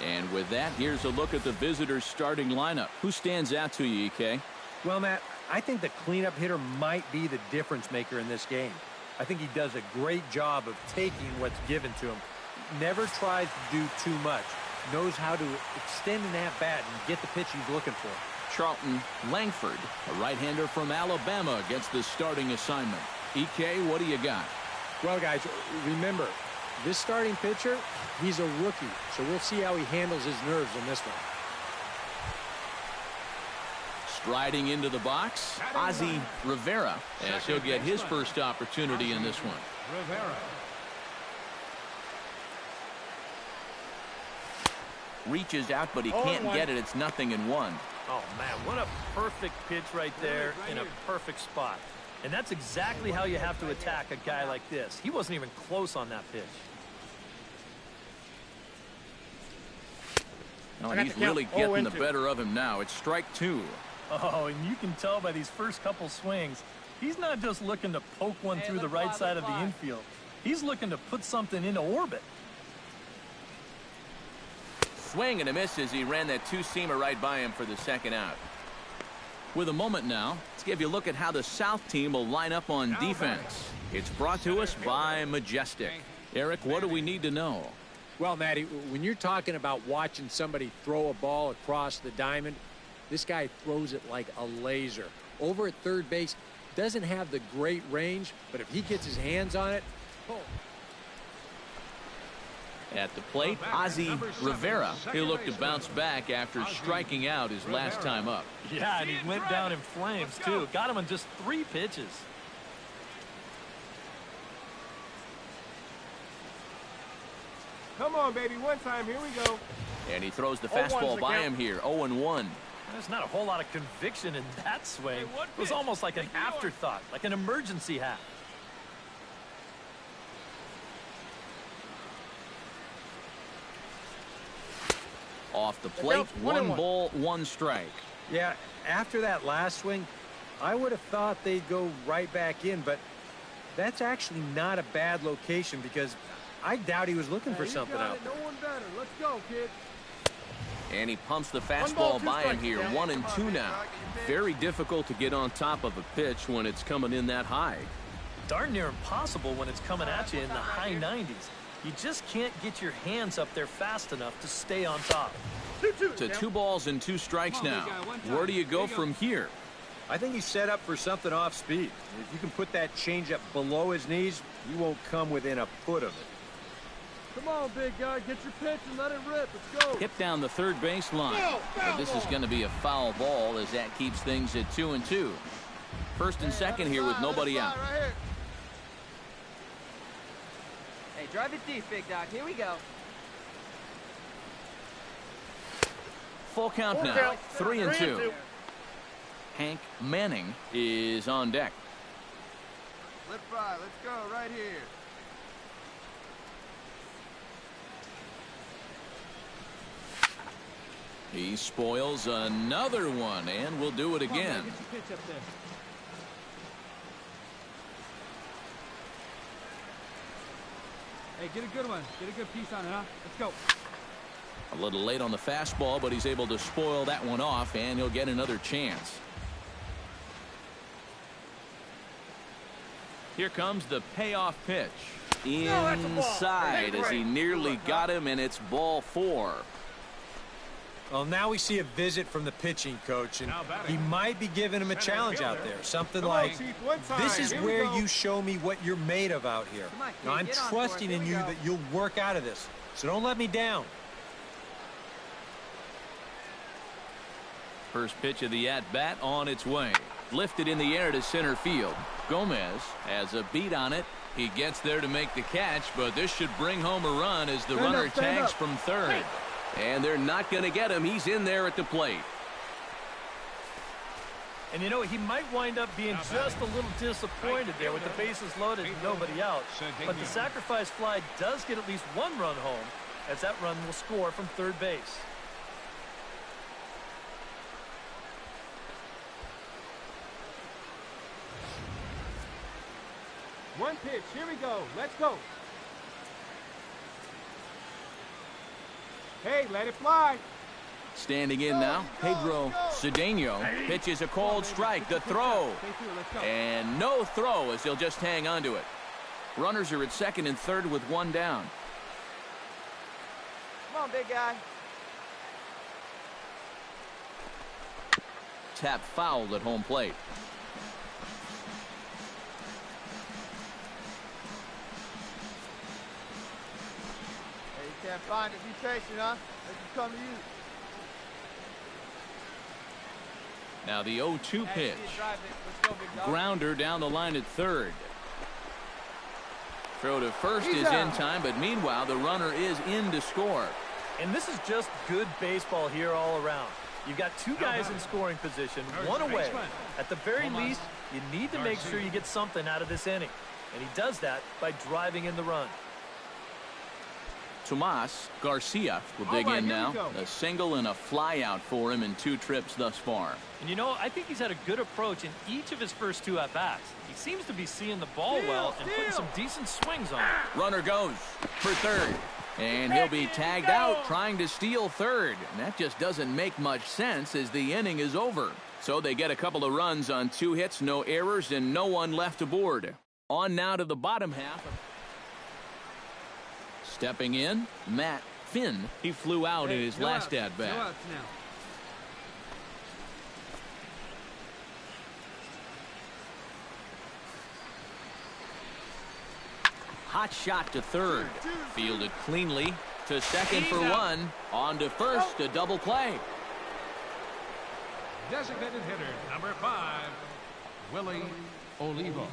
And with that, here's a look at the visitors' starting lineup. Who stands out to you, EK? Well, Matt, I think the cleanup hitter might be the difference maker in this game. I think he does a great job of taking what's given to him. Never tries to do too much. Knows how to extend an at-bat and get the pitch he's looking for. Charlton Langford, a right-hander from Alabama, gets the starting assignment. EK, what do you got? Well, guys, remember, this starting pitcher, he's a rookie, so we'll see how he handles his nerves in this one. Striding into the box, Ozzie Rivera, as he'll get his first opportunity in this one. Reaches out, but he can't get it. It's 0-1. Oh, man, what a perfect pitch right there in a perfect spot. And that's exactly how you have to attack a guy like this. He wasn't even close on that pitch. No, he's really getting the better of him now. It's strike 2. Oh, and you can tell by these first couple swings, he's not just looking to poke one through the right side of the infield. He's looking to put something into orbit. Swing and a miss as he ran that two-seamer right by him for the second out. With a moment now, let's give you a look at how the South team will line up on defense. It's brought to us by Majestic. Eric, what do we need to know? Well, Matty, when you're talking about watching somebody throw a ball across the diamond, this guy throws it like a laser. Over at third base, doesn't have the great range, but if he gets his hands on it, At the plate, Ozzie Rivera. He'll look to bounce back after striking out his last time up. Yeah, and he went down in flames, too. Got him on just 3 pitches. Come on, baby, one time, here we go. And he throws the fastball by him here, 0-1. There's not a whole lot of conviction in that swing. It was almost like an afterthought, like an emergency hat. Off the plate, 1 ball, 1 strike. yeah, after that last swing, I would have thought they'd go right back in, but that's actually not a bad location because I doubt he was looking for something out there. No one better. Let's go, kid. And he pumps the fastball by him here, 1-2 now. Very difficult to get on top of a pitch when it's coming in that high. Darn near impossible when it's coming at you in the high 90s. You just can't get your hands up there fast enough to stay on top. To 2 balls and 2 strikes now. Where do you go from here? I think he's set up for something off speed. If you can put that changeup below his knees, you won't come within a foot of it. Come on, big guy. Get your pitch and let it rip. Let's go. Hit down the third base line. But this is going to be a foul ball as that keeps things at 2-2. First and second here with nobody out. Hey, drive it deep, big dog. Here we go. Full count now, 3-2. Hank Manning is on deck. Let's fly. Let's go right here. He spoils another one, and will do it again. Hey, get a good one. Get a good piece on it, huh? Let's go. A little late on the fastball, but he's able to spoil that one off, and he'll get another chance. Here comes the payoff pitch. Inside as he nearly got him, and it's ball 4. Well, now we see a visit from the pitching coach, and he might be giving him a challenge out there. Something like, this is where you show me what you're made of out here. Now, I'm trusting in you that you'll work out of this, so don't let me down. First pitch of the at-bat on its way. Lifted in the air to center field. Gomez has a beat on it. He gets there to make the catch, but this should bring home a run as the runner tags from third. And they're not going to get him. He's in there at the plate. And, you know, he might wind up being just a little disappointed there with the bases loaded and nobody out. But the sacrifice fly does get at least 1 run home, as that run will score from third base. One pitch. Here we go. Let's go. Hey, let it fly. Standing in now, Pedro Cedeno pitches a cold strike. The throw. And no throw as he'll just hang on to it. Runners are at second and third with one down. Come on, big guy. Tap fouled at home plate. Hey, you can't find it. Be patient, huh? They can come to you. Now the 0-2 pitch. Let's go, big dog. Grounder down the line at third. Throw to first is in time, but meanwhile the runner is in to score. And this is just good baseball here all around. You've got two guys in scoring position, one away. At the very least, you need to make sure you get something out of this inning. And he does that by driving in the run. Tomas Garcia will dig in now. A single and a fly out for him in 2 trips thus far. And you know, I think he's had a good approach in each of his first 2 at-bats. He seems to be seeing the ball well and putting some decent swings on it. Runner goes for third. And he'll be tagged out trying to steal third. And that just doesn't make much sense as the inning is over. So they get a couple of runs on 2 hits, no errors, and no one left aboard. On now to the bottom half. Stepping in, Matt Finn. He flew out in his last at-bat. Hot shot to third. Fielded cleanly to second for 1. On to first, a double play. Designated hitter number 5, Willie Olivo.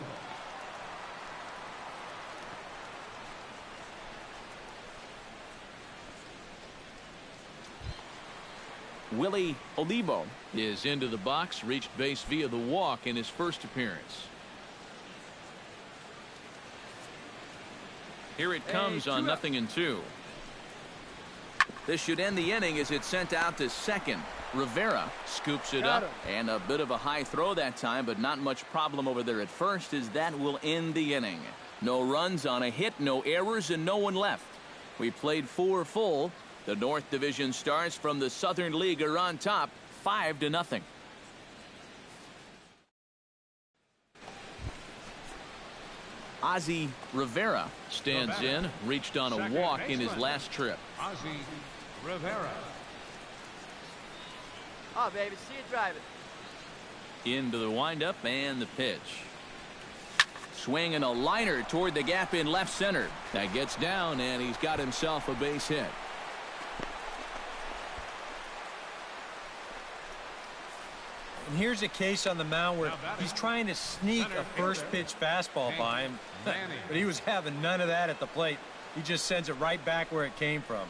Willie Olivo is into the box, reached base via the walk in his first appearance. Here it comes on 0-2. This should end the inning as it's sent out to second. Rivera scoops it up, and a bit of a high throw that time, but not much problem over there at first, as that will end the inning. No runs on a hit, no errors, and no one left. We played 4 full. The North Division Stars from the Southern League are on top, 5-0. Ozzie Rivera stands in, reached on a walk in his last trip. Ozzie Rivera. Oh, baby, see it drive it. Into the windup and the pitch. Swing and a liner toward the gap in left center. That gets down, and he's got himself a base hit. And here's a case on the mound where he's trying to sneak a first pitch fastball by him, but he was having none of that at the plate. He just sends it right back where it came from.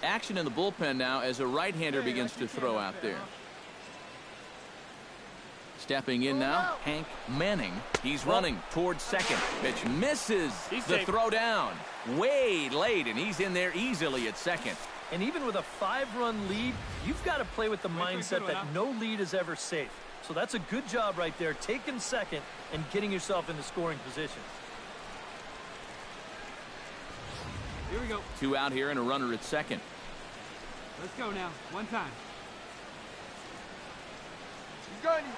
Action in the bullpen now as a right-hander begins to throw out there. Stepping in now, Hank Manning. He's running towards second. Pitch misses the throw down. Way late, and he's in there easily at second. And even with a 5-run lead, you've got to play with the mindset that no lead is ever safe. So that's a good job right there, taking second and getting yourself into scoring position. Here we go. 2 out here and a runner at second. Let's go now. One time.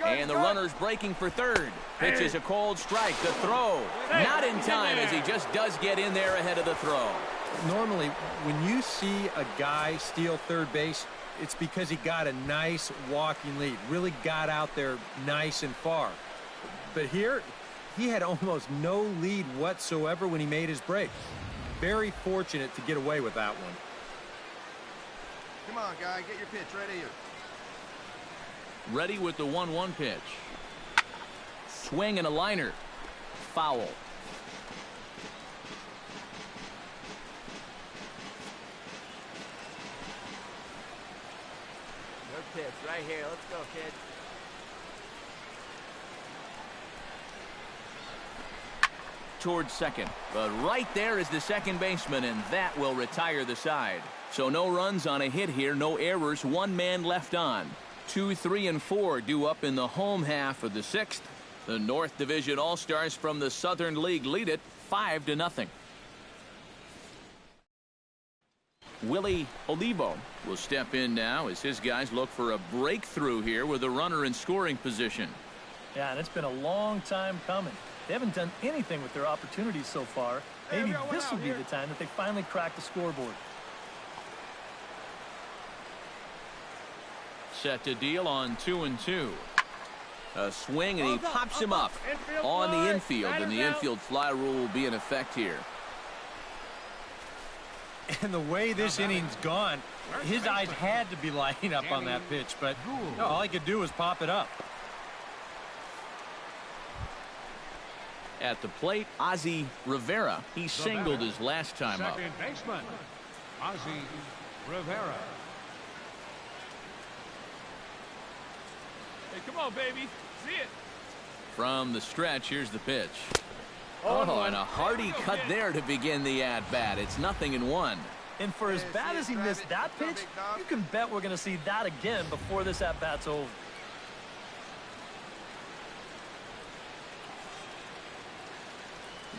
And the runner's breaking for third. Pitches a cold strike. The throw. Not in time as he just does get in there ahead of the throw. Normally, when you see a guy steal third base, it's because he got a nice walking lead. Really got out there nice and far. But here, he had almost no lead whatsoever when he made his break. Very fortunate to get away with that one. Come on, guy. Get your pitch ready here. Ready with the 1-1 pitch. Swing and a liner. Foul. Good pitch right here. Let's go, kid. Towards second. But right there is the second baseman, and that will retire the side. So no runs on a hit here, no errors, 1 man left on. 2, 3, and 4 due up in the home half of the 6th. The North Division All-Stars from the Southern League lead it 5-0. Willie Olivo will step in now as his guys look for a breakthrough here with a runner in scoring position. Yeah, and it's been a long time coming. They haven't done anything with their opportunities so far. Maybe this will be the time that they finally crack the scoreboard. Set to deal on 2-2. A swing, and he pops him up on the infield, and the infield fly rule will be in effect here. And the way this inning's gone, his eyes had to be lighting up on that pitch, but no, all he could do was pop it up. At the plate, Ozzie Rivera. He singled his last time up. Second baseman, Ozzie Rivera. Hey, come on, baby. See it. From the stretch, here's the pitch. Oh, and a hearty cut there to begin the at-bat. It's 0-1. And for as bad as he missed that pitch, you can bet we're going to see that again before this at-bat's over.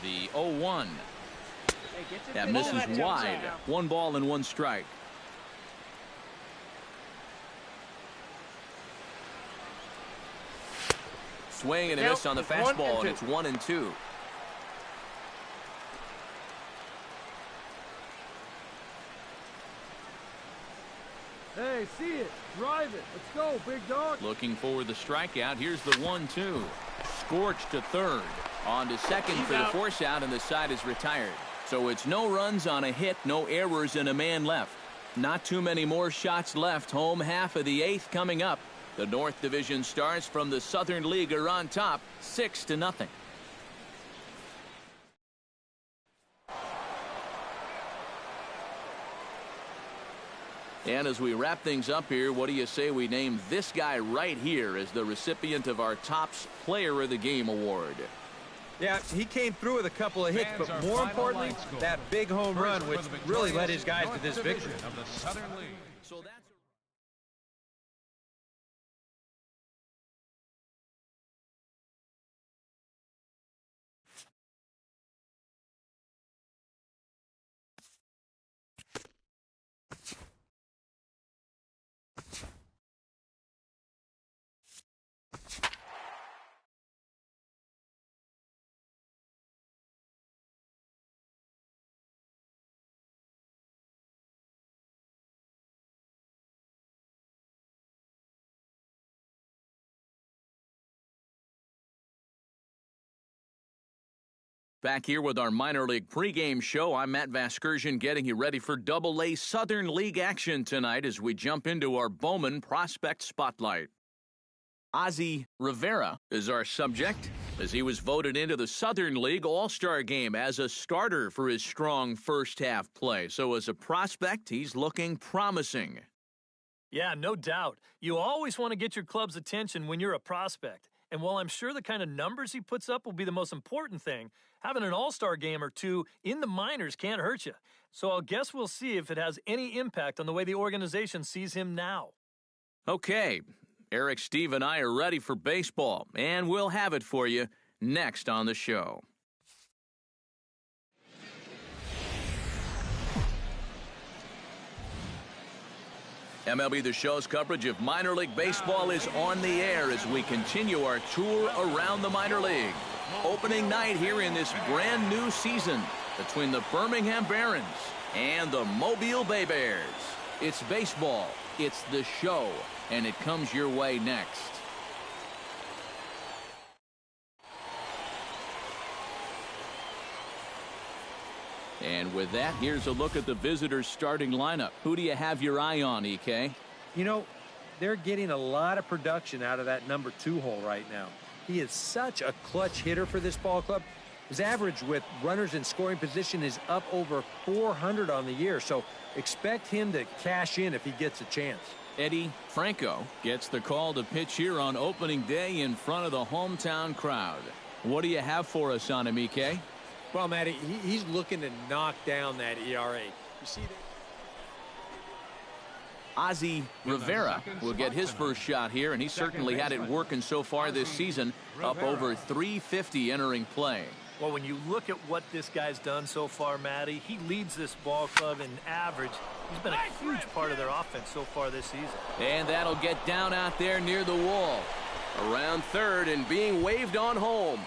The 0-1. That misses wide. 1 ball and 1 strike. Swing and a miss on the fastball, and it's 1-2. Hey, see it. Drive it. Let's go, big dog. Looking for the strikeout. Here's the 1-2. Scorched to third. On to second for the force out, and the side is retired. So it's no runs on a hit, no errors, and a man left. Not too many more shots left. Home half of the 8th coming up. The North Division Stars from the Southern League are on top, 6-0. And as we wrap things up here, what do you say we name this guy right here as the recipient of our Topps Player of the Game award? Yeah, he came through with a couple of hits, but more importantly, that big home run, which really led his guys to this victory. Of the Southern League. So that's back here with our minor league pregame show. I'm Matt Vasgersian, getting you ready for Double-A Southern League action tonight as we jump into our Bowman Prospect Spotlight. Ozzie Rivera is our subject, as he was voted into the Southern League All-Star game as a starter for his strong first-half play. So as a prospect, he's looking promising. Yeah, no doubt. You always want to get your club's attention when you're a prospect. And while I'm sure the kind of numbers he puts up will be the most important thing, having an all-star game or two in the minors can't hurt you. So I guess we'll see if it has any impact on the way the organization sees him now. Okay, Eric, Steve, and I are ready for baseball, and we'll have it for you next on the show. MLB The Show's coverage of minor league baseball is on the air as we continue our tour around the minor league. Opening night here in this brand new season between the Birmingham Barons and the Mobile Bay Bears. It's baseball, it's the show, and it comes your way next. And with that, here's a look at the visitors' starting lineup. Who do you have your eye on, EK? You know, they're getting a lot of production out of that number 2 hole right now. He is such a clutch hitter for this ball club. His average with runners in scoring position is up over 400 on the year, so expect him to cash in if he gets a chance. Eddie Franco gets the call to pitch here on opening day in front of the hometown crowd. What do you have for us on him, EK? Well, Matty, he's looking to knock down that ERA. You see Ozzie Rivera will get his first shot here, and he certainly had it working so far this season, up over 350 entering play. Well, when you look at what this guy's done so far, Matty, he leads this ball club in average. He's been a huge part of their offense so far this season. And that'll get down out there near the wall. Around third and being waved on home.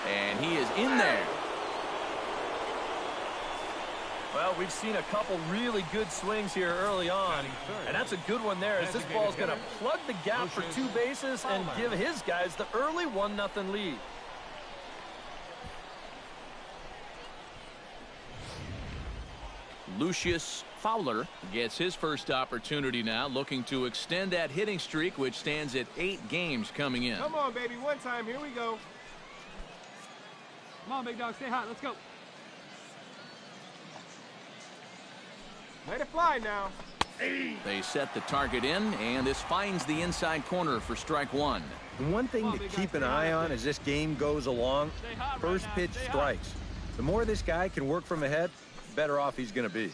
And he is in there. Well, we've seen a couple really good swings here early on, and that's a good one there, as this ball's going to plug the gap for 2 bases and give his guys the early 1-0 lead. Lucius Fowler gets his first opportunity now, looking to extend that hitting streak, which stands at 8 games coming in. Come on, baby, one time, here we go. Come on, big dog, stay hot, let's go. Let it fly now. They set the target in, and this finds the inside corner for strike 1. One thing to keep an eye on as this game goes along, first pitch strikes. The more this guy can work from ahead, the better off he's going to be.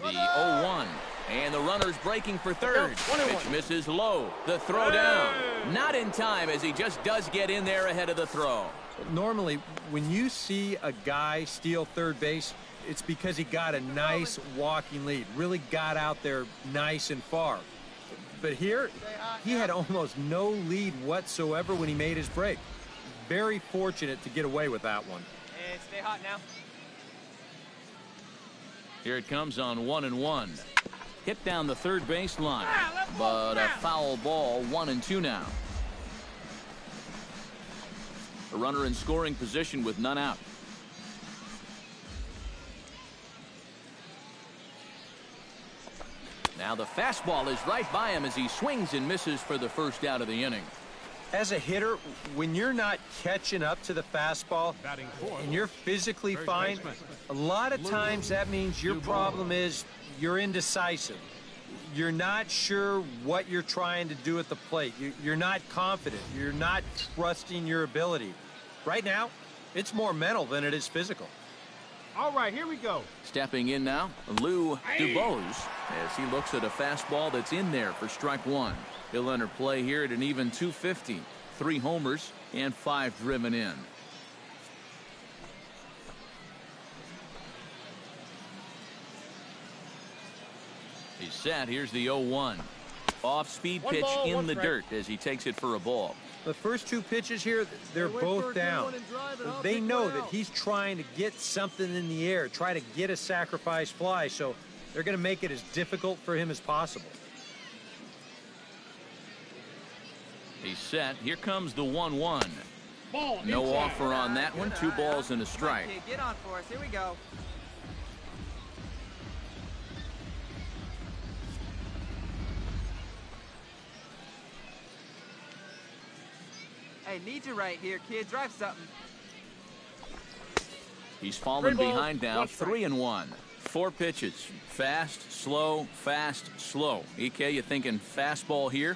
The 0-1, and the runner's breaking for third. Pitch misses low. The throw down. Not in time, as he just does get in there ahead of the throw. Normally, when you see a guy steal third base, it's because he got a nice walking lead, really got out there nice and far. But here, he had almost no lead whatsoever when he made his break. Very fortunate to get away with that one. And stay hot now. Here it comes on 1-1. Hit down the third base line, but a foul ball, 1-2 now. A runner in scoring position with none out. Now the fastball is right by him as he swings and misses for the first out of the inning. As a hitter, when you're not catching up to the fastball and you're physically fine, a lot of times that means your problem is you're indecisive. You're not sure what you're trying to do at the plate. You're not confident. You're not trusting your ability. Right now, it's more mental than it is physical. All right, here we go. Stepping in now, Lou Dubose, as he looks at a fastball that's in there for strike 1. He'll enter play here at an even 250. 3 homers and 5 driven in. He's set. Here's the 0-1. Off-speed pitch in the dirt as he takes it for a ball. The first 2 pitches here, they're both down. They know that he's trying to get something in the air, try to get a sacrifice fly, so they're going to make it as difficult for him as possible. He's set. Here comes the 1-1. No offer on that one. 2 balls and a strike. Okay, get on for us. Here we go. Hey, need you right here, kid. Drive something. He's fallen behind now. 3-1. 4 pitches. Fast, slow, fast, slow. EK, you thinking fastball here?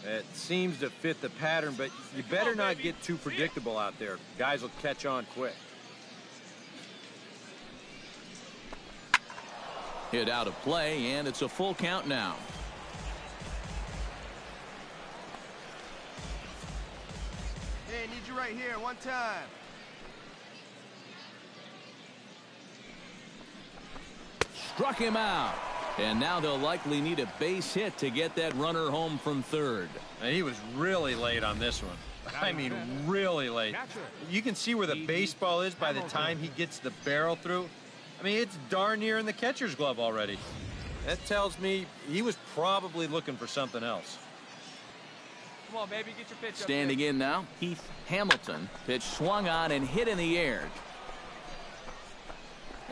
It seems to fit the pattern, but you better not get too predictable out there. Guys will catch on quick. Hit out of play, and it's a full count now. Hey, need you right here, one time. Struck him out. And now they'll likely need a base hit to get that runner home from third. And he was really late on this one. I mean, really late. You can see where the baseball is by the time he gets the barrel through. I mean, it's darn near in the catcher's glove already. That tells me he was probably looking for something else. Come on, baby, get your pitch up. Standing in now, Heath Hamilton. Pitch swung on and hit in the air.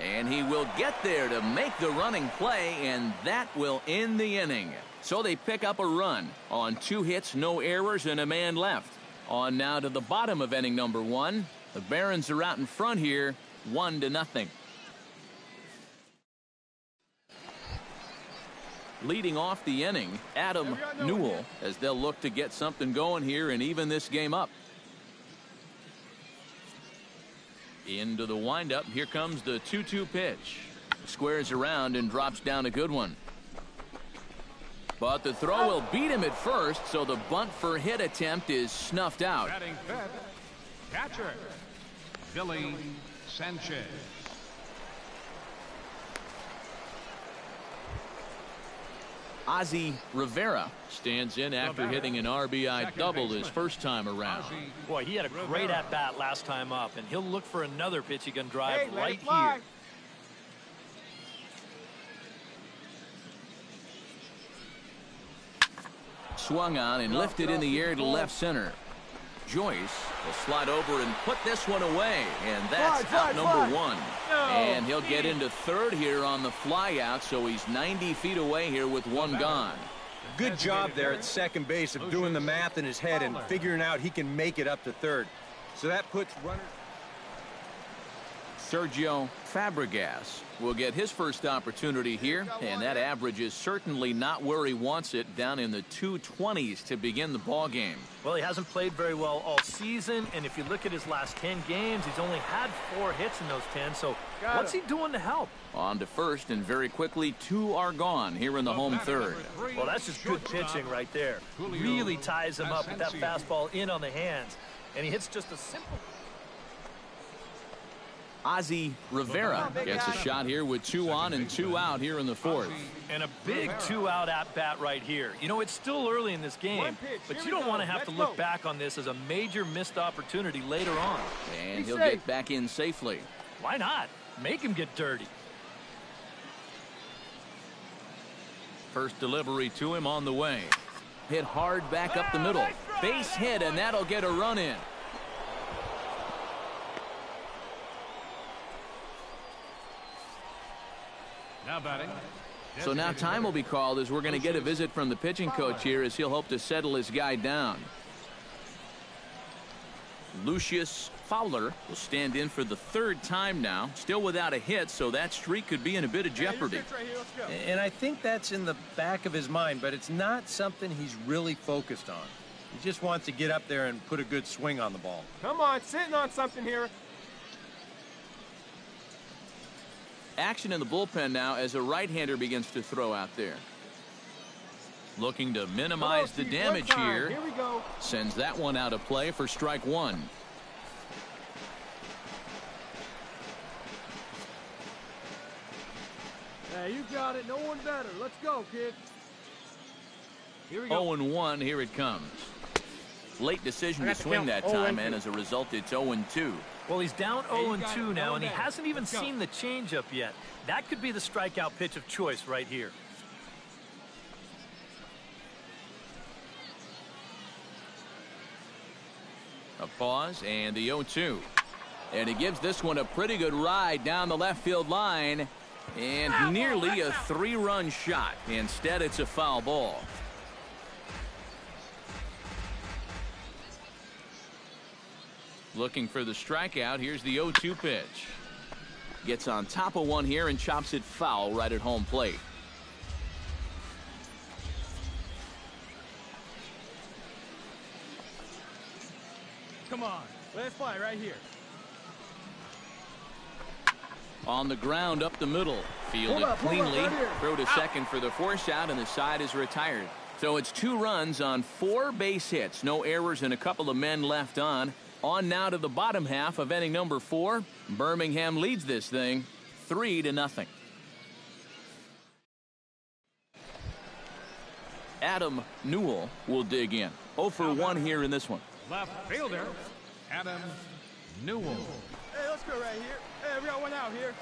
And he will get there to make the running play, and that will end the inning. So they pick up a run on 2 hits, no errors, and a man left. On now to the bottom of inning number 1. The Barons are out in front here, 1-0. Leading off the inning, Adam Newell, as they'll look to get something going here and even this game up. Into the windup. Here comes the 2-2 pitch. squares around and drops down a good one. But the throw will beat him at first, so the bunt for hit attempt is snuffed out. Batting fifth, catcher, Billy Sanchez. Ozzie Rivera stands in after hitting an RBI double his first time around. Boy, he had a great at-bat last time up, and he'll look for another pitch he can drive Hey, right fly. here. Swung on and lifted in the air to left center. Joyce will slide over and put this one away, and that's out number one. And he'll get into third here on the fly out, so he's 90 feet away here with one gone. Good job there at second base of doing the math in his head and figuring out he can make it up to third. So that puts runners. Sergio Fabregas will get his first opportunity here, and that average is certainly not where he wants it, down in the 220s to begin the ball game. Well, he hasn't played very well all season, and if you look at his last 10 games, he's only had 4 hits in those 10, so what's he doing to help? On to first, and very quickly 2 are gone here in the home third. Well, that's just good pitching right there. Really ties him up with that fastball in on the hands, and he hits just a simple... Ozzie Rivera gets a shot here with 2 on and 2 out here in the fourth. And a big 2-out at-bat right here. You know, it's still early in this game, but you don't want to have to look back on this as a major missed opportunity later on. And he'll get back in safely. Why not? Make him get dirty. First delivery to him on the way. Hit hard back up the middle. Base hit, and that'll get a run in. Now batting. So now time will be called as we're going to get a visit from the pitching coach here, as he'll hope to settle his guy down. Lucius Fowler will stand in for the 3rd time now, still without a hit, so that streak could be in a bit of jeopardy. And I think that's in the back of his mind, but it's not something he's really focused on. He just wants to get up there and put a good swing on the ball. Come on, sitting on something here. Action in the bullpen now as a right-hander begins to throw out there. Looking to minimize the damage here. Here we go. Sends that one out of play for strike 1. Hey, you got it. No one better. Let's go, kid. Here we go. 0-1, here it comes. Late decision to swing that time, and as a result, it's 0-2. Well, he's down 0-2 now, and he hasn't even seen the changeup yet. That could be the strikeout pitch of choice right here. A pause, and the 0-2. And he gives this one a pretty good ride down the left field line, and nearly a 3-run shot. Instead, it's a foul ball. Looking for the strikeout. Here's the 0-2 pitch. Gets on top of one here and chops it foul right at home plate. Come on. Let's fly right here. On the ground up the middle. Fielded cleanly. Throw to second for the force out, and the side is retired. So it's 2 runs on 4 base hits. No errors and a couple of men left on. On now to the bottom half of inning number 4. Birmingham leads this thing 3-0. Adam Newell will dig in. 0 for 1 here in this one. Left fielder, Adam Newell. Hey, let's go right here. Hey, we got one out here.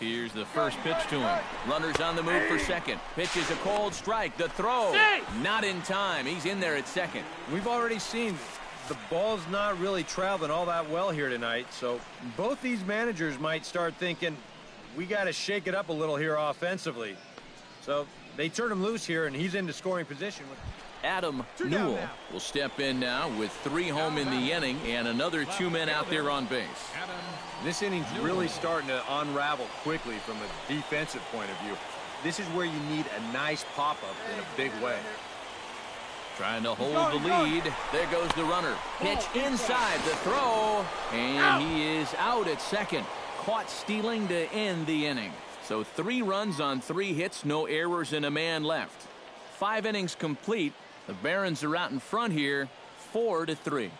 Here's the first pitch to him. Runners on the move for second. Pitches a cold strike. The throw. Not in time. He's in there at second. We've already seen the ball's not really traveling all that well here tonight, so both these managers might start thinking, we got to shake it up a little here offensively. So they turn him loose here, and he's into scoring position. Adam Newell will step in now with 3 home in the inning and another 2 men out there on base. This inning's really starting to unravel quickly from a defensive point of view. This is where you need a nice pop-up in a big way. Trying to hold the lead. There goes the runner. Pitch inside the throw, and he is out at second. caught stealing to end the inning. So 3 runs on 3 hits, no errors, and a man left. 5 innings complete. The Barons are out in front here, 4-3.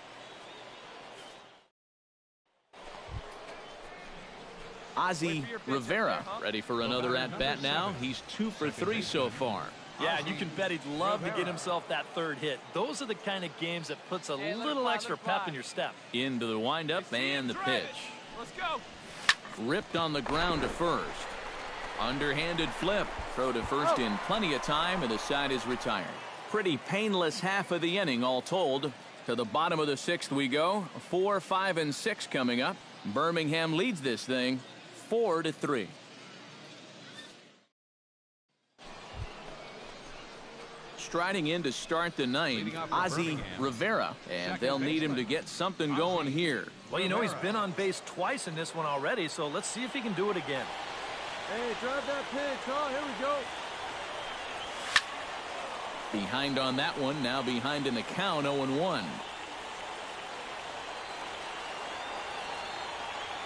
Ozzie Rivera ready for another at-bat now. He's 2 for 3 so far. Yeah, and you can bet he'd love to get himself that 3rd hit. Those are the kind of games that puts a little extra pep in your step. Into the windup and the pitch. Let's go. Ripped on the ground to first. Underhanded flip. Throw to first in plenty of time, and the side is retired. Pretty painless half of the inning all told. To the bottom of the 6th we go. 4, 5, and 6 coming up. Birmingham leads this thing 4-3. Striding in to start the 9th, Ozzie Rivera, and they'll need him to get something going here. Well, you know, he's been on base twice in this one already, so let's see if he can do it again. Hey, drive that pitch. Oh, here we go. Behind on that one, now behind in the count, 0-1.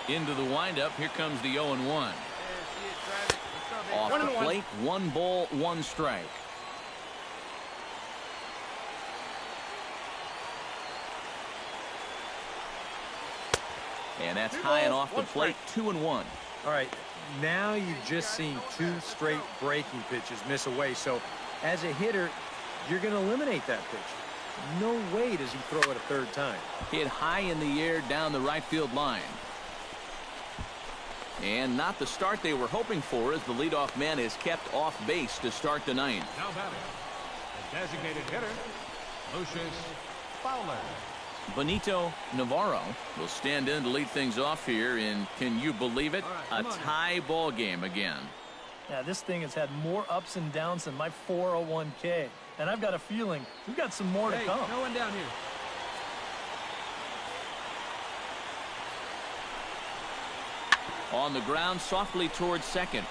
Into the windup, here comes the 0-1. Off the plate, 1 ball, 1 strike. And that's high and off the plate, 2-1. All right, now you've just seen 2 straight breaking pitches miss away. So as a hitter, you're going to eliminate that pitch. No way does he throw it a 3rd time. Hit high in the air down the right field line. And not the start they were hoping for, as the leadoff man is kept off base to start the 9th. Now batting, the designated hitter, Lucius Fowler. Benito Navarro will stand in to lead things off here, and can you believe it? A tie ball game again. Yeah, this thing has had more ups and downs than my 401k. And I've got a feeling we've got some more to come. No one down here. On the ground, softly towards second.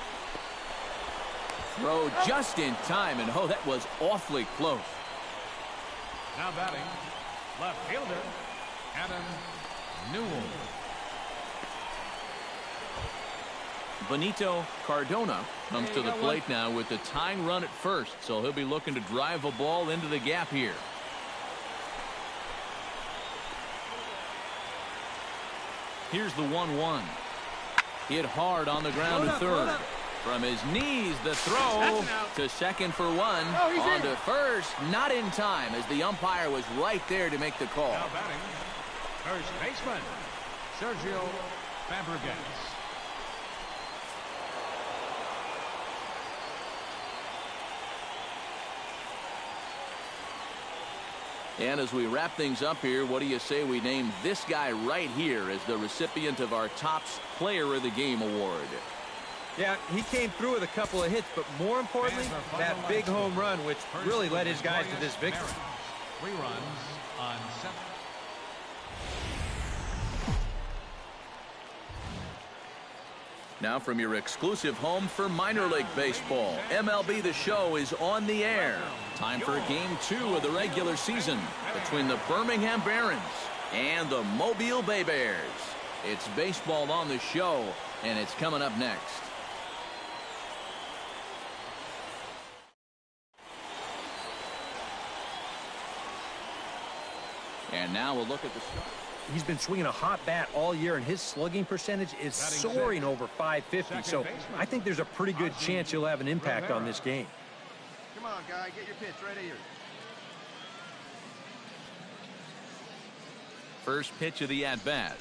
Throw just in time, and oh, that was awfully close. Now batting, left fielder, Adam Newell. Benito Cardona comes to the plate now with the tying run at first, so he'll be looking to drive a ball into the gap here. Here's the 1-1. Hit hard on the ground to third. From his knees, the throw to second for 1. On to first, not in time, as the umpire was right there to make the call. Now batting, first baseman, Sergio Fabregas. And as we wrap things up here, what do you say we name this guy right here as the recipient of our Top Player of the Game award? Yeah, he came through with a couple of hits, but more importantly, that big home run, which really led his guys to this victory. 3 runs on 7. Now from your exclusive home for minor league baseball, MLB The Show is on the air. Time for Game 2 of the regular season between the Birmingham Barons and the Mobile Bay Bears. It's baseball on the show, and it's coming up next. And now we'll look at the start. He's been swinging a hot bat all year, and his slugging percentage is soaring over 550. So I think there's a pretty good chance he'll have an impact on this game. Come on, guy, get your pitch right here. First pitch of the at-bat.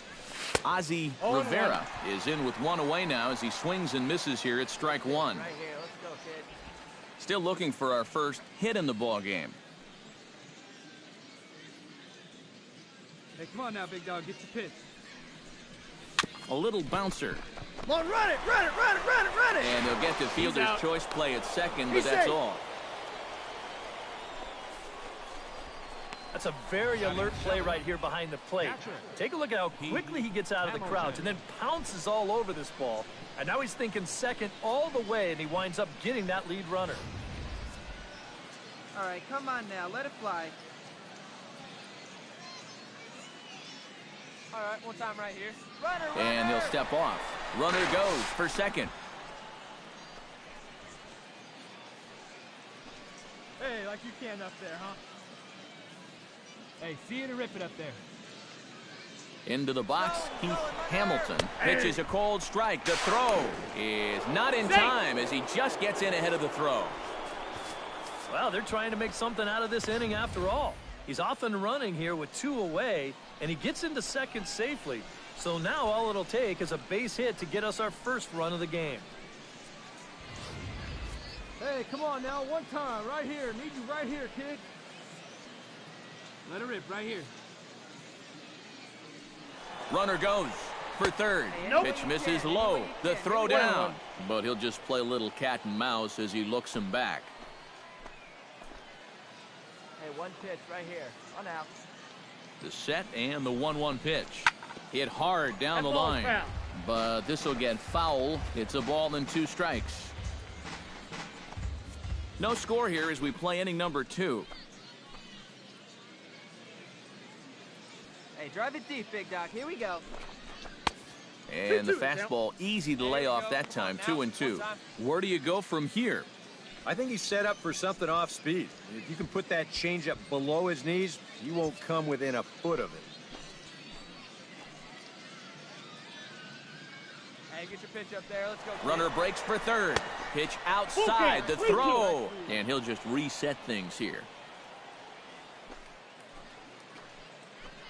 Ozzie Rivera is in with 1 away now as he swings and misses here at strike 1. Right here, let's go, kid. Still looking for our first hit in the ball game. Hey, come on now, big dog. Get your pitch. A little bouncer. Come on, run it, run it, run it, run it, run it. And they'll get the fielder's choice play at second, but that's all. That's a very alert play right here behind the plate. Take a look at how quickly he gets out of the crouch and then pounces all over this ball. And now he's thinking second all the way, and he winds up getting that lead runner. All right, come on now. Let it fly. All right, one time right here. Runner, runner. And he'll step off. Runner goes for second. Hey, like you can up there, huh? Hey, see you to rip it up there. Into the box, Keith Hamilton pitches a cold strike. The throw is not in time as he just gets in ahead of the throw. Well, they're trying to make something out of this inning after all. He's off and running here with 2 away, and he gets into second safely. So now all it'll take is a base hit to get us our first run of the game. Hey, come on now, one time, right here. Need you right here, kid. Let it rip, right here. Runner goes for third. Pitch misses low. The throw down. But he'll just play a little cat and mouse as he looks him back. Hey, one pitch right here. One out. The set and the 1-1 pitch. Hit hard down the line. But this will get foul. It's a ball and 2 strikes. No score here as we play inning number 2. Hey, drive it deep, Big Doc. Here we go. And the fastball easy to lay off that time. 2-2. Where do you go from here? I think he's set up for something off speed. If you can put that changeup below his knees, he won't come within a foot of it. Hey, get your pitch up there. Let's go. Runner breaks for third. Pitch outside the throw. And he'll just reset things here.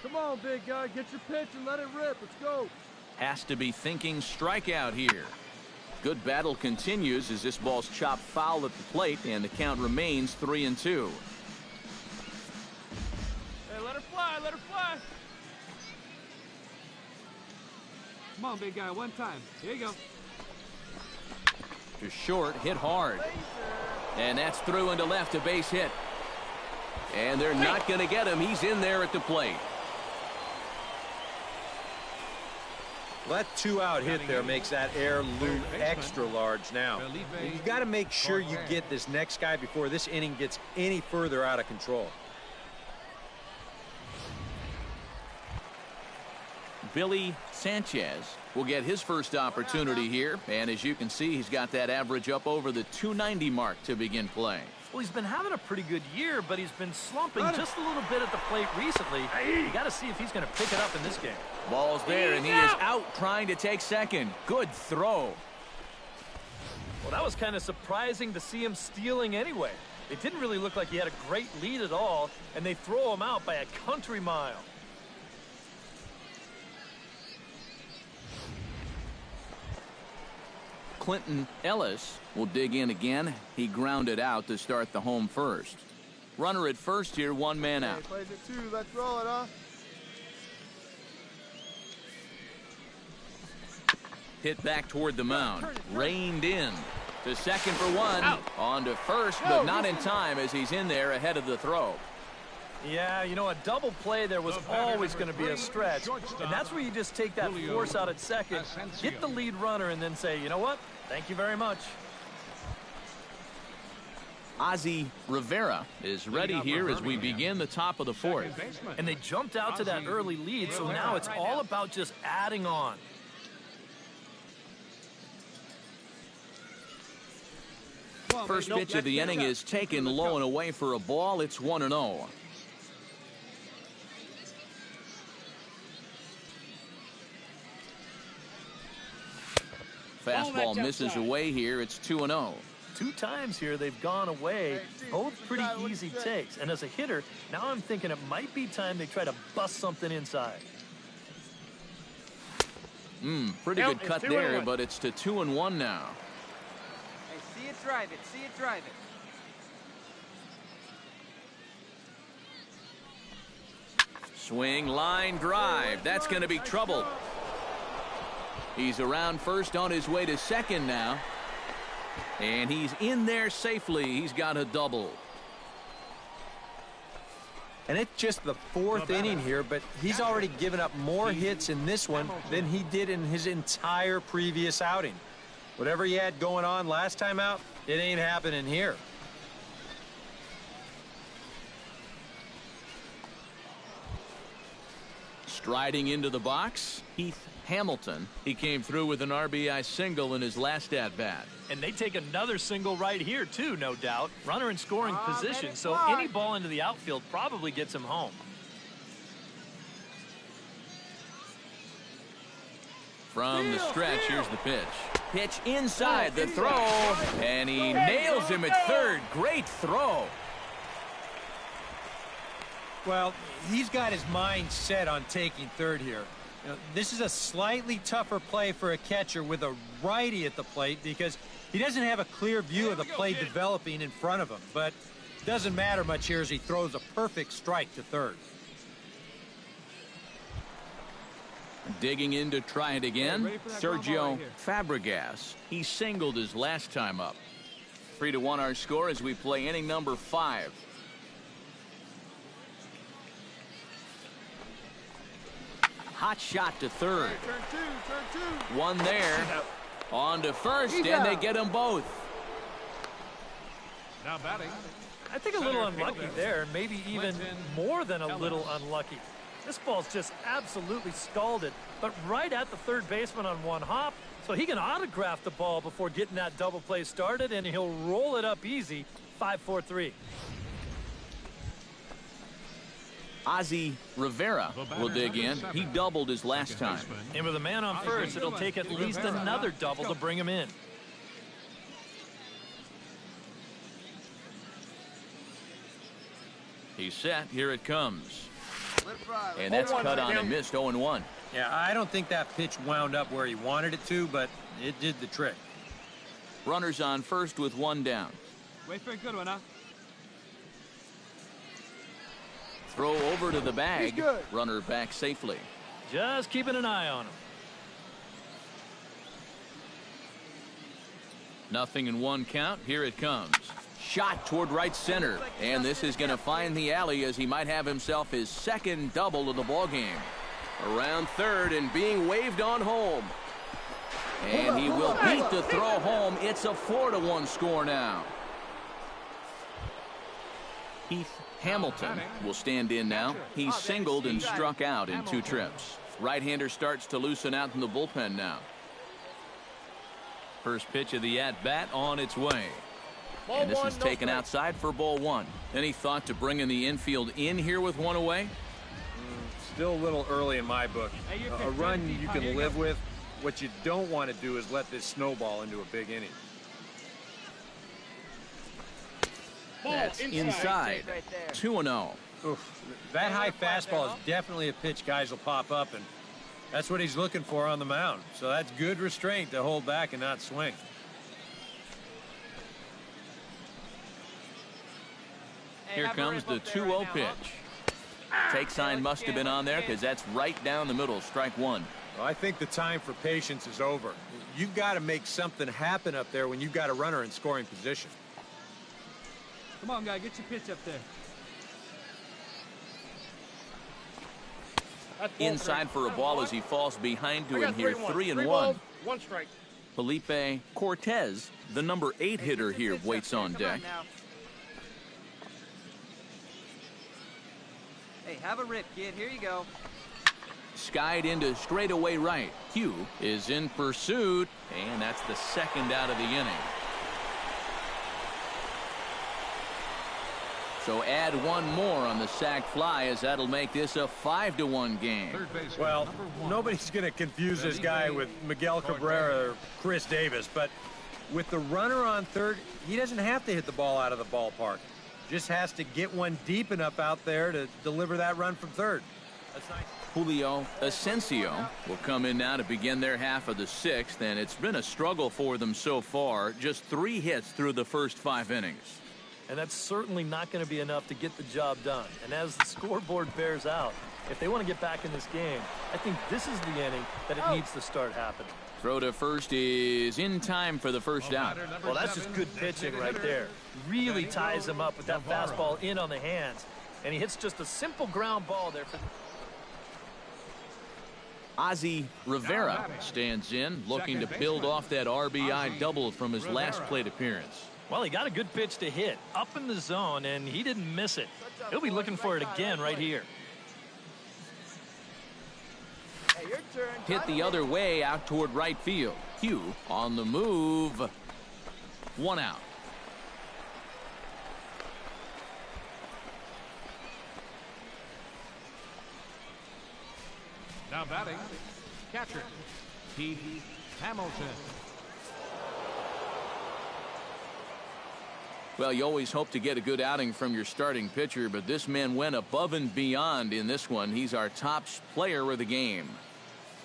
Come on, big guy. Get your pitch and let it rip. Let's go. Has to be thinking strikeout here. Good battle continues as this ball's chopped foul at the plate, and the count remains 3-2. Hey, let her fly. Let her fly. Come on, big guy. One time. Here you go. To short, hit hard. And that's through into left, a base hit. And they're not going to get him. He's in there at the plate. That 2-out hit there makes that air loom extra large now. You've got to make sure you get this next guy before this inning gets any further out of control. Billy Sanchez will get his first opportunity here. And as you can see, he's got that average up over the 290 mark to begin play. Well, he's been having a pretty good year, but he's been slumping just a little bit at the plate recently. You got to see if he's going to pick it up in this game. Ball's there, and he is out trying to take second. Good throw. Well, that was kind of surprising to see him stealing anyway. It didn't really look like he had a great lead at all, and they throw him out by a country mile. Clinton Ellis will dig in again. He grounded out to start the home first. Runner at first here, 1 man out. Hey, plays it 2. Let's roll it, huh? Hit back toward the mound. Reined in. To second for 1. On to first, but not in time as he's in there ahead of the throw. Yeah, you know, a double play there was always going to be a stretch, and that's where you just take that force out at second, get the lead runner, and then say, you know what, thank you very much. Ozzie Rivera is ready here as we begin the top of the 4th. And they jumped out to that early lead, so now it's all about just adding on. First pitch of the inning is taken low and away for a ball. It's 1-0. Fastball misses away here. It's 2-0. 2 times here they've gone away. Both pretty easy takes. And as a hitter, now I'm thinking it might be time they try to bust something inside. Pretty good cut there, but it's to 2-1 now. Hey, see it, drive it. See it, drive it. Swing, line, drive. That's going to be trouble. He's around first on his way to second now. And he's in there safely. He's got a double. And it's just the 4th inning here, but he's already given up more hits in this one than he did in his entire previous outing. Whatever he had going on last time out, it ain't happening here. Striding into the box, Heath Hamilton. He came through with an RBI single in his last at-bat. And they take another single right here, too, no doubt. Runner in scoring position, so any ball into the outfield probably gets him home. From the stretch, here's the pitch. Pitch inside the throw, and he nails him at third. Great throw. Well, he's got his mind set on taking third here. You know, this is a slightly tougher play for a catcher with a righty at the plate because he doesn't have a clear view of the play developing in front of him. But it doesn't matter much here as he throws a perfect strike to third. Digging in to try it again, Sergio Fabregas. He singled his last time up. 3-1 our score as we play inning number 5. Hot shot to third. Turn two. One there. On to first, and they get them both. Now batting. I think a little unlucky there, maybe even more than a little unlucky. This ball's just absolutely scalded, but right at the third baseman on one hop, so he can autograph the ball before getting that double play started, and he'll roll it up easy. 5-4-3. Ozzy Rivera will dig in. He doubled his last time. And with a man on first, it'll take at least another double to bring him in. He's set. Here it comes. And that's cut on and missed. 0-1. Yeah, I don't think that pitch wound up where he wanted it to, but it did the trick. Runners on first with one down. Wait for a good one, huh? Throw over to the bag. Runner back safely. Just keeping an eye on him. 0-1 count. Here it comes. Shot toward right center. And this is going to find the alley as he might have himself his second double of the ball game. Around third and being waved on home. And he will beat the throw home. It's a 4-1 score now. Heath Hamilton will stand in now. He's singled and struck out in 2 trips. Right-hander starts to loosen out in the bullpen now. First pitch of the at-bat on its way. And this is taken outside for ball 1. Any thought to bringing the infield in here with one away? Still a little early in my book. A run you can live with. What you don't want to do is let this snowball into a big inning. That's inside. 2-0. That high fastball is definitely a pitch guys will pop up, and that's what he's looking for on the mound. So that's good restraint to hold back and not swing. Here comes the 2-0 pitch. Take sign must have been on there because that's right down the middle. Strike 1. Well, I think the time for patience is over. You've got to make something happen up there when you've got a runner in scoring position. Come on, guy, get your pitch up there. Inside for a ball as he falls behind to him here. 3-1. 1 strike. Felipe Cortez, the number 8 hitter here, waits on deck. Hey, have a rip, kid. Here you go. Skied into straightaway right. Hugh is in pursuit, and that's the second out of the inning. So add one more on the sac fly as that'll make this a 5-1 game. Well, nobody's going to confuse this guy with Miguel Cabrera or Chris Davis, but with the runner on third, he doesn't have to hit the ball out of the ballpark. Just has to get one deep enough out there to deliver that run from third. That's nice. Julio Asensio will come in now to begin their half of the 6th, and it's been a struggle for them so far. Just 3 hits through the first 5 innings. And that's certainly not going to be enough to get the job done. And as the scoreboard bears out, if they want to get back in this game, I think this is the inning that it needs to start happening. Throw to first is in time for the first out. Well, that's just good pitching right there. Really ties him up with that fastball in on the hands. And he hits just a simple ground ball there. Ozzy Rivera stands in, looking to build off that RBI double from his last plate appearance. Well, he got a good pitch to hit up in the zone, and he didn't miss it. He'll be looking for it again right here. Hey, your turn. Hit the other way out toward right field. Hugh on the move. 1 out. Now batting, catcher, Pete Hamilton. Well, you always hope to get a good outing from your starting pitcher, but this man went above and beyond in this one. He's our top player of the game.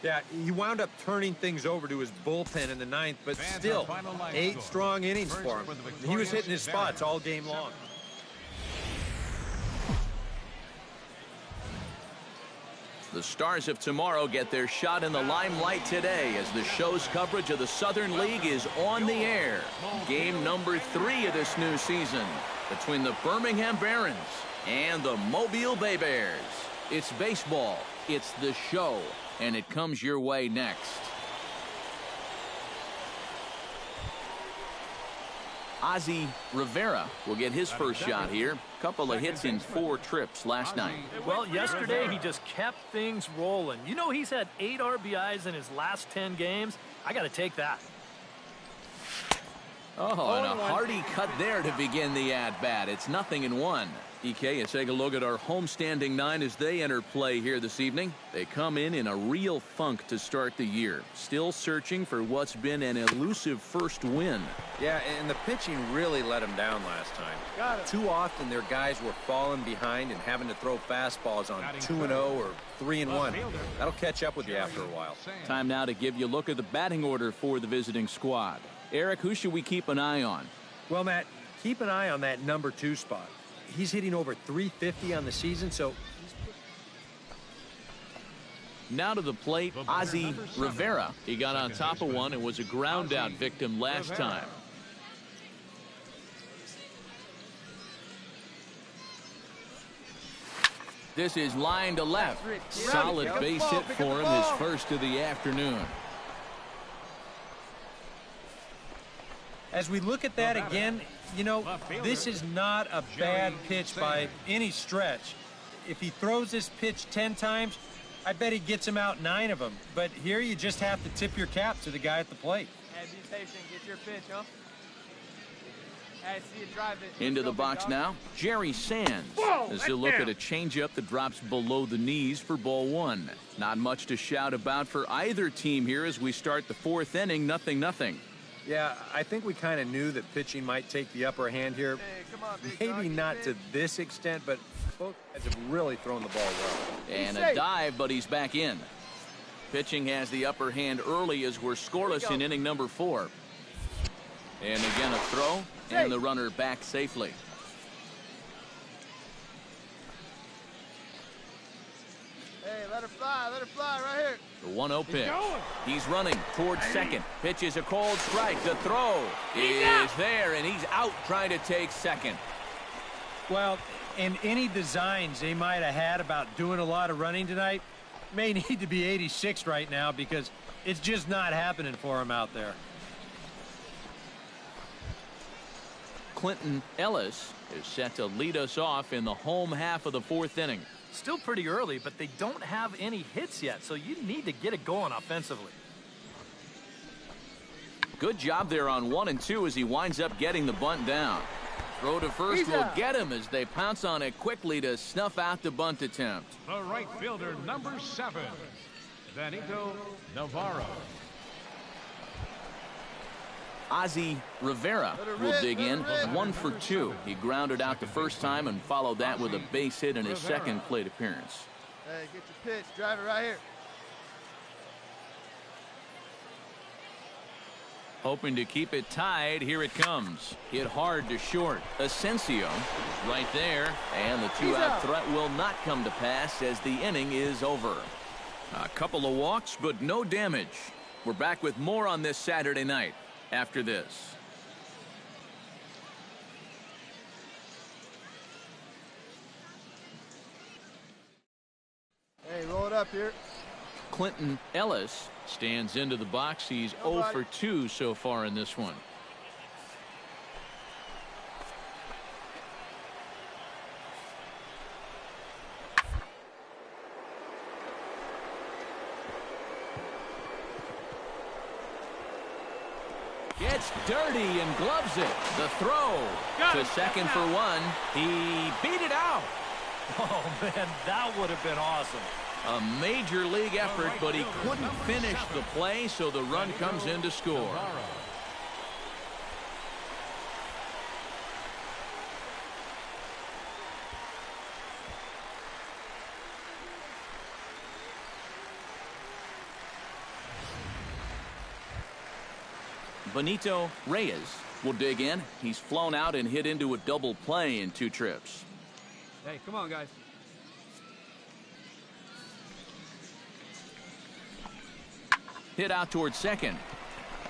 Yeah, he wound up turning things over to his bullpen in the 9th, but still, 8 strong innings for him. He was hitting his spots all game long. The Stars of tomorrow get their shot in the limelight today as the show's coverage of the Southern League is on the air. Game number 3 of this new season between the Birmingham Barons and the Mobile Bay Bears. It's baseball, it's the show, and it comes your way next. Ozzie Rivera will get his first shot here. Couple of hits in 4 trips last night. Well, yesterday he just kept things rolling. You know, he's had 8 RBIs in his last 10 games. I got to take that. Oh, and a hearty cut there to begin the at-bat. It's 0-1. EK, let's take a look at our homestanding 9 as they enter play here this evening. They come in a real funk to start the year. Still searching for what's been an elusive first win. Yeah, and the pitching really let them down last time. Too often their guys were falling behind and having to throw fastballs on 2-0 or 3-1. That'll catch up with you after a while. Time now to give you a look at the batting order for the visiting squad. Eric, who should we keep an eye on? Well, Matt, keep an eye on that number 2 spot. He's hitting over 350 on the season, so... Now to the plate, Ozzie Rivera. He got on top of one and was a ground-out victim last time. This is line to left. Solid base hit for him, his first of the afternoon. As we look at that again, you know, this is not a bad pitch by any stretch. If he throws this pitch 10 times, I bet he gets him out 9 of them. But here you just have to tip your cap to the guy at the plate. Hey, be patient. Get your pitch, huh? Hey, see you drive it. Into the box now, Jerry Sands. As they look at a changeup that drops below the knees for ball 1. Not much to shout about for either team here as we start the 4th inning, 0-0. Yeah, I think we kind of knew that pitching might take the upper hand here. Hey, come on, big Maybe dog, not to this extent, but both guys have really thrown the ball well. And a dive, but he's back in. Pitching has the upper hand early as we're scoreless in inning number 4. And again a throw, and the runner back safely. Hey, let her fly right here. The 1-0 pitch. He's running towards second. Pitch is a cold strike. The throw is there, and he's out trying to take second. Well, and any designs they might have had about doing a lot of running tonight may need to be 86 right now because it's just not happening for him out there. Clinton Ellis is set to lead us off in the home half of the 4th inning. Still pretty early, but they don't have any hits yet, so you need to get it going offensively. Good job there on 1 and 2 as he winds up getting the bunt down. Throw to first will get him as they pounce on it quickly to snuff out the bunt attempt. The right fielder, number 7, Danito Navarro. Ozzie Rivera will dig in, 1 for 2. He grounded out the first time and followed that with a base hit in his second plate appearance. Hey, get your pitch. Drive it right here. Hoping to keep it tied, here it comes. Hit hard to short. Asensio is right there, and the 2-out threat will not come to pass as the inning is over. A couple of walks, but no damage. We're back with more on this Saturday night after this. Hey, roll it up here. Clinton Ellis stands into the box. He's 0 for 2 so far in this one. gets dirty and gloves it. The throw to second for one. He beat it out. Oh, man, that would have been awesome. A major league effort, but he couldn't finish the play, so the run comes in to score. Benito Reyes will dig in. He's flown out and hit into a double play in 2 trips. Hey, come on, guys. Hit out towards second.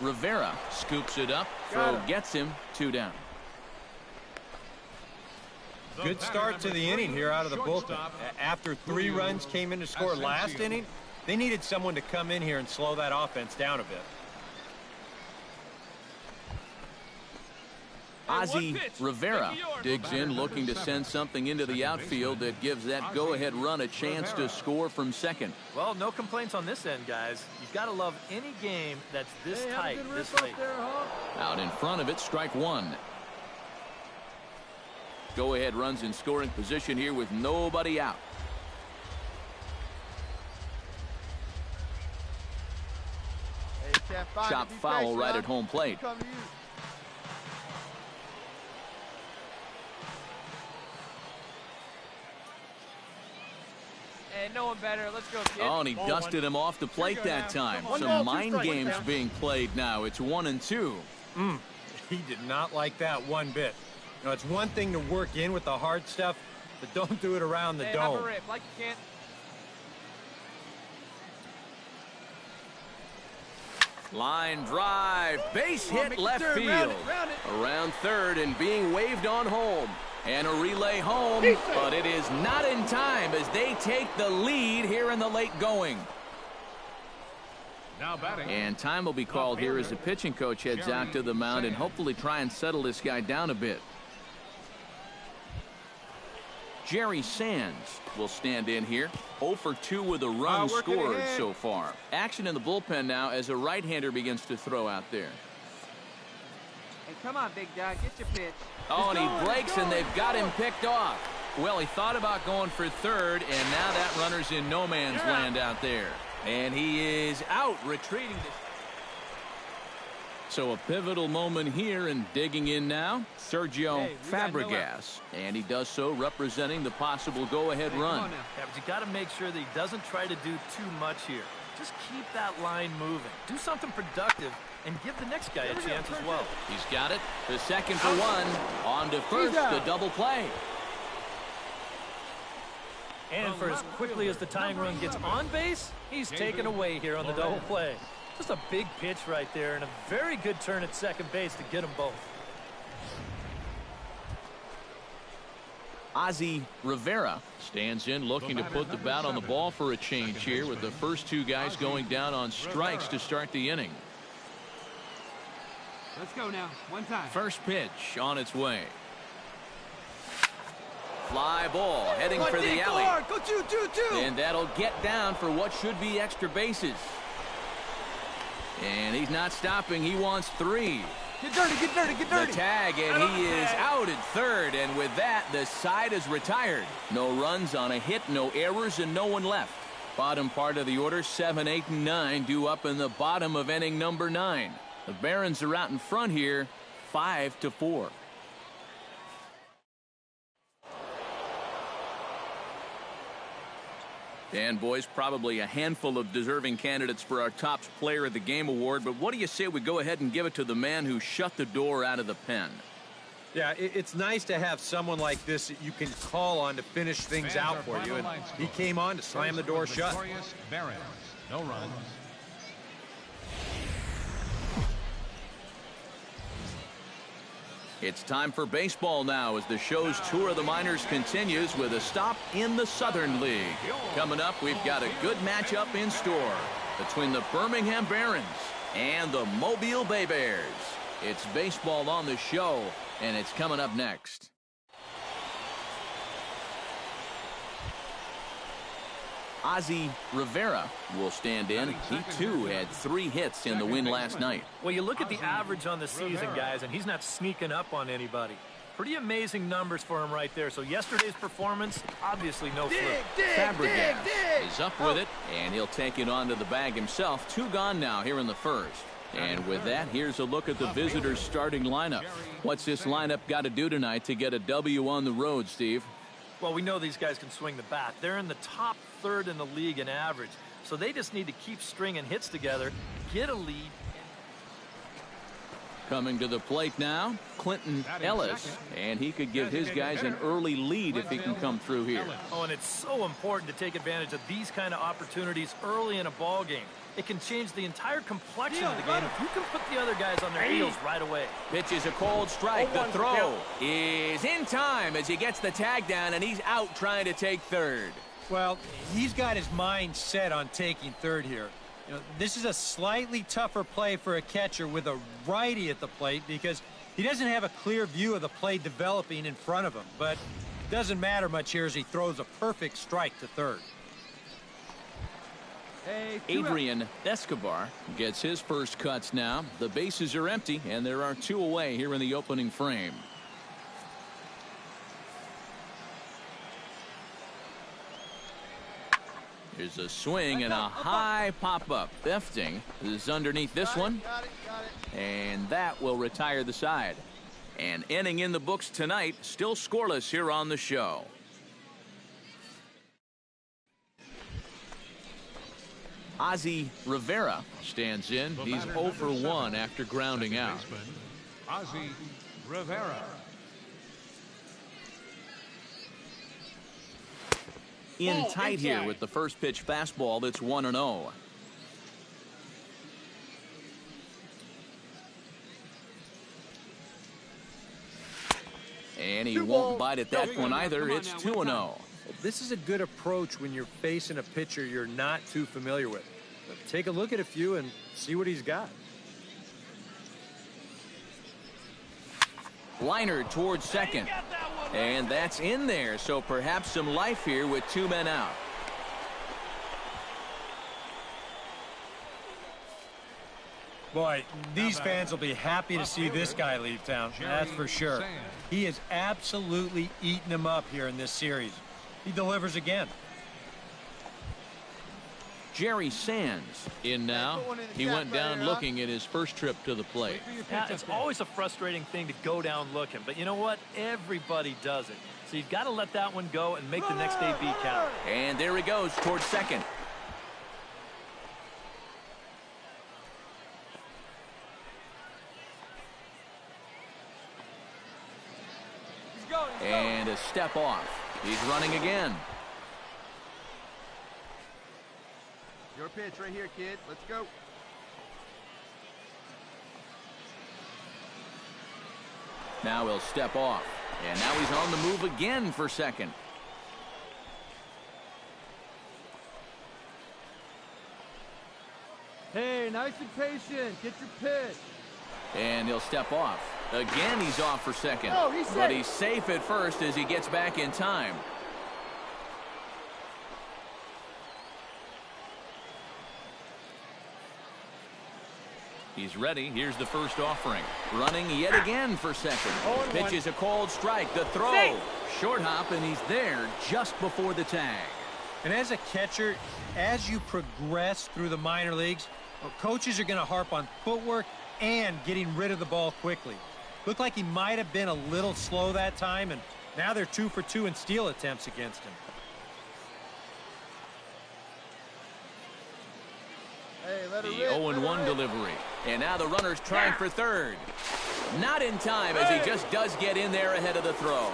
Rivera scoops it up. Throw gets him 2 down. Good start to the inning here out of the bullpen. After 3 runs came in to score last inning, they needed someone to come in here and slow that offense down a bit. Ozzie Rivera digs in, looking to send something into the outfield that gives that go-ahead run a chance to score from second. Well, no complaints on this end, guys. You've got to love any game that's this tight, this late. Out in front of it, strike 1. Go-ahead runs in scoring position here with nobody out. Chop foul right at home plate. No one better. Let's go, kid. Oh, and he dusted him off the plate that time. Some mind games being played now. It's 1-2. He did not like that one bit. You know, it's one thing to work in with the hard stuff, but don't do it around the dome. Have a rip, like you can. Line drive, base hit left field. Around third and being waved on home. And a relay home, but it is not in time as they take the lead here in the late going. Now batting. And time will be called here as the pitching coach heads out to the mound and hopefully try and settle this guy down a bit. Jerry Sands will stand in here. 0 for 2 with a run scored so far. Action in the bullpen now as a right-hander begins to throw out there. Hey, come on, big dog. Get your pitch. Oh, and he breaks, and they've got him picked off. Well, he thought about going for third, and now that runner's in no man's land out there. And he is out, retreating. So a pivotal moment here, and digging in now, Sergio Fabregas. And he does so representing the possible go-ahead run. Yeah, but you got to make sure that he doesn't try to do too much here. Just keep that line moving. Do something productive and give the next guy a chance as well. He's got it. The second for one. On to first, the double play. And for as quickly as the tying run gets on base, he's taken away here on the double play. Just a big pitch right there and a very good turn at second base to get them both. Ozzie Rivera stands in, looking to put the bat on the ball for a change here, with the first 2 guys going down on strikes to start the inning. Let's go now. One time. First pitch on its way. Fly ball heading for the alley. Go 2-2-2. And that'll get down for what should be extra bases. And he's not stopping. He wants 3. Get dirty, get dirty, get dirty. The tag, and he is out at third. And with that, the side is retired. No runs on a hit, no errors, and no one left. Bottom part of the order, 7, 8, and 9, due up in the bottom of inning number 9. The Barons are out in front here, 5-4. And, boys, probably a handful of deserving candidates for our top player of the game award. But what do you say we go ahead and give it to the man who shut the door out of the pen? Yeah, it's nice to have someone like this that you can call on to finish things out for you. And he came on to slam the door shut. Barons, no runs. It's time for baseball now as the show's tour of the minors continues with a stop in the Southern League. Coming up, we've got a good matchup in store between the Birmingham Barons and the Mobile Bay Bears. It's baseball on the show, and it's coming up next. Ozzie Rivera will stand in. He, too, had 3 hits in the win last night. Well, you look at the average on the season, guys, and he's not sneaking up on anybody. Pretty amazing numbers for him right there. So yesterday's performance, obviously no fluke. Fabregas is up with it, and he'll take it onto the bag himself. 2 gone now here in the first. And with that, here's a look at the visitors' starting lineup. What's this lineup got to do tonight to get a W on the road, Steve? Well, we know these guys can swing the bat. They're in the top 3rd in the league in average. So they just need to keep stringing hits together, get a lead. Coming to the plate now, Clinton Ellis, and he could give his guys an early lead if he can come through here. Oh, and it's so important to take advantage of these kind of opportunities early in a ball game. It can change the entire complexion of the game if you can put the other guys on their heels right away. Pitch is a cold strike. The throw is in time as he gets the tag down, and he's out trying to take third. Well, he's got his mind set on taking third here. You know, this is a slightly tougher play for a catcher with a righty at the plate because he doesn't have a clear view of the play developing in front of him. But it doesn't matter much here as he throws a perfect strike to third. Adrian Escobar gets his first cuts now. The bases are empty, and there are 2 away here in the opening frame. Here's a swing and a high pop-up. Befting is underneath this one, and that will retire the side. An inning in the books tonight, still scoreless here on the show. Ozzie Rivera stands in. He's 0 for 1 after grounding out. Ozzie Rivera. In tight here with the first pitch fastball that's 1-0. And he won't bite at that one either. It's 2-0. This is a good approach when you're facing a pitcher you're not too familiar with. But take a look at a few and see what he's got. Liner towards second. And that's in there, so perhaps some life here with 2 men out. Boy, these fans will be happy to see this guy leave town, that's for sure. He has absolutely eaten him up here in this series. He delivers again. Jerry Sands in now. He went down looking at his first trip to the plate. Yeah, it's always a frustrating thing to go down looking, but you know what? Everybody does it. So you've got to let that one go and make the next AB count. And there he goes towards second. And a step off. He's running again. Your pitch right here, kid. Let's go. Now he'll step off. And now he's on the move again for second. Hey, nice and patient. Get your pitch. And he'll step off. Again, he's off for second. Oh, he's safe. But he's safe at first as he gets back in time. He's ready. Here's the first offering. Running yet again for second. Pitch is a cold strike. The throw. Short hop, and he's there just before the tag. And as a catcher, as you progress through the minor leagues, coaches are going to harp on footwork and getting rid of the ball quickly. Looked like he might have been a little slow that time, and now they're 2 for 2 in steal attempts against him. Hey, let The her rip, 0-1 delivery. And now the runner's trying for third. Not in time as he just does get in there ahead of the throw.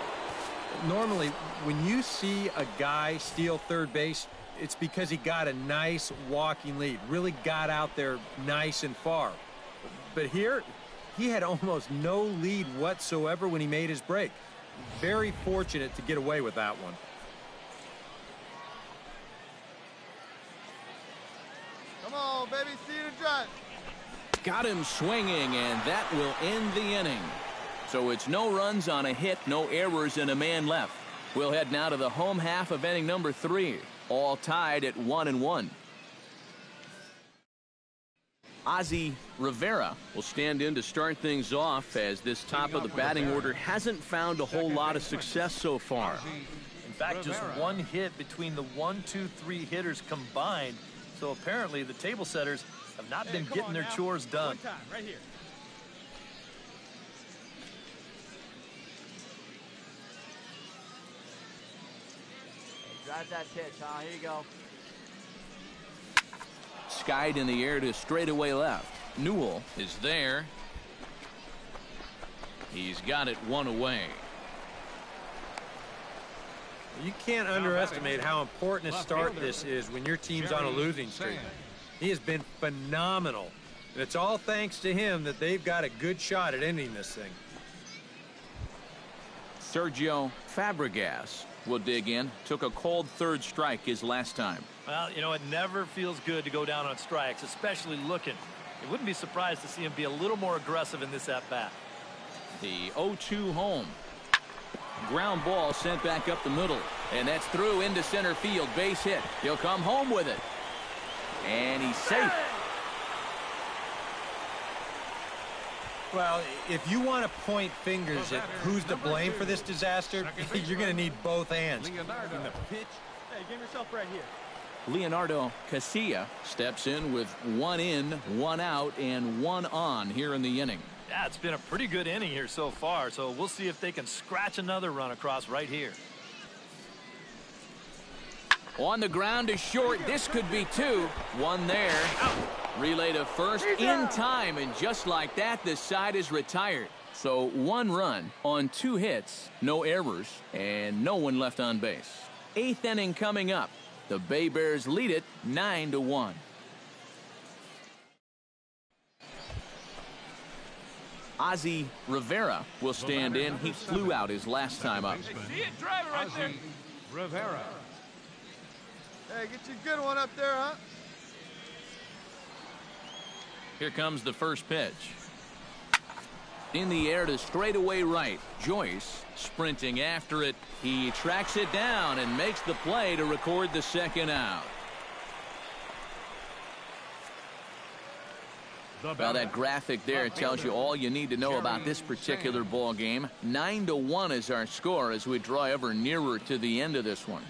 Normally, when you see a guy steal third base, it's because he got a nice walking lead, really got out there nice and far. But here, he had almost no lead whatsoever when he made his break. Very fortunate to get away with that one. Come on, baby, see the drive. Got him swinging, and that will end the inning. So it's no runs on a hit, no errors, and a man left. We'll head now to the home half of inning number 3. all tied at 1-1. Ozzie Rivera will stand in to start things off, as this top of the batting order hasn't found a whole lot of success so far. In fact, just one hit between the 1, 2, 3 hitters combined. So apparently the table setters have not been getting their chores done. One time, right here. Drive that pitch, huh? Here you go. Skied in the air to straightaway left. Newell is there. He's got it one away. You can't underestimate how important a start this is when your team's on a losing streak. He has been phenomenal. And it's all thanks to him that they've got a good shot at ending this thing. Sergio Fabregas will dig in. Took a cold third strike his last time. Well, you know, it never feels good to go down on strikes, especially looking. You wouldn't be surprised to see him be a little more aggressive in this at-bat. The 0-2 home. Ground ball sent back up the middle. And that's through into center field. Base hit. He'll come home with it. And he's safe. Well, if you want to point fingers at who's to blame for this disaster, you're going to need both hands. Hey, get yourself right here. Leonardo Casilla steps in with 1 in, 1 out, and 1 on here in the inning. Yeah, it's been a pretty good inning here so far, so we'll see if they can scratch another run across right here. On the ground to short. This could be 2. 1 there. Relay to first in time, and just like that, the side is retired. So 1 run on 2 hits, no errors, and no one left on base. 8th inning coming up. The Bay Bears lead it 9-1. Ozzie Rivera will stand in. He flew out his last time up. See it, drive it right there. Rivera. Hey, get you a good one up there, huh? Here comes the first pitch. In the air to straightaway right. Joyce sprinting after it. He tracks it down and makes the play to record the second out. Well, that graphic there tells you all you need to know about this particular ball game. 9-1 is our score as we draw ever nearer to the end of this one.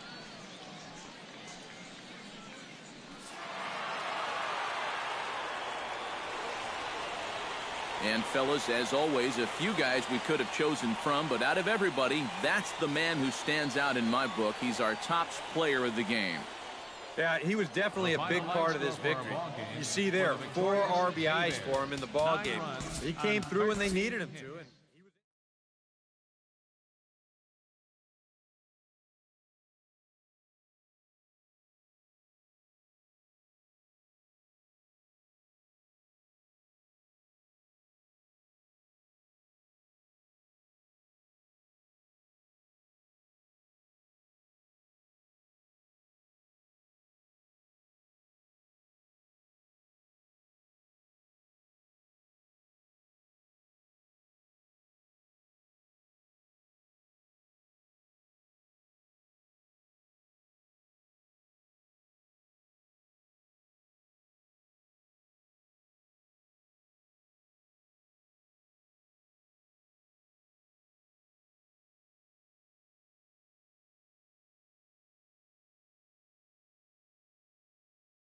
And fellas, as always, a few guys we could have chosen from, but out of everybody, that's the man who stands out in my book. He's our top player of the game. Yeah, he was definitely a big part of this victory. You see there, 4 RBIs for him in the ball game. He came through when they needed him to.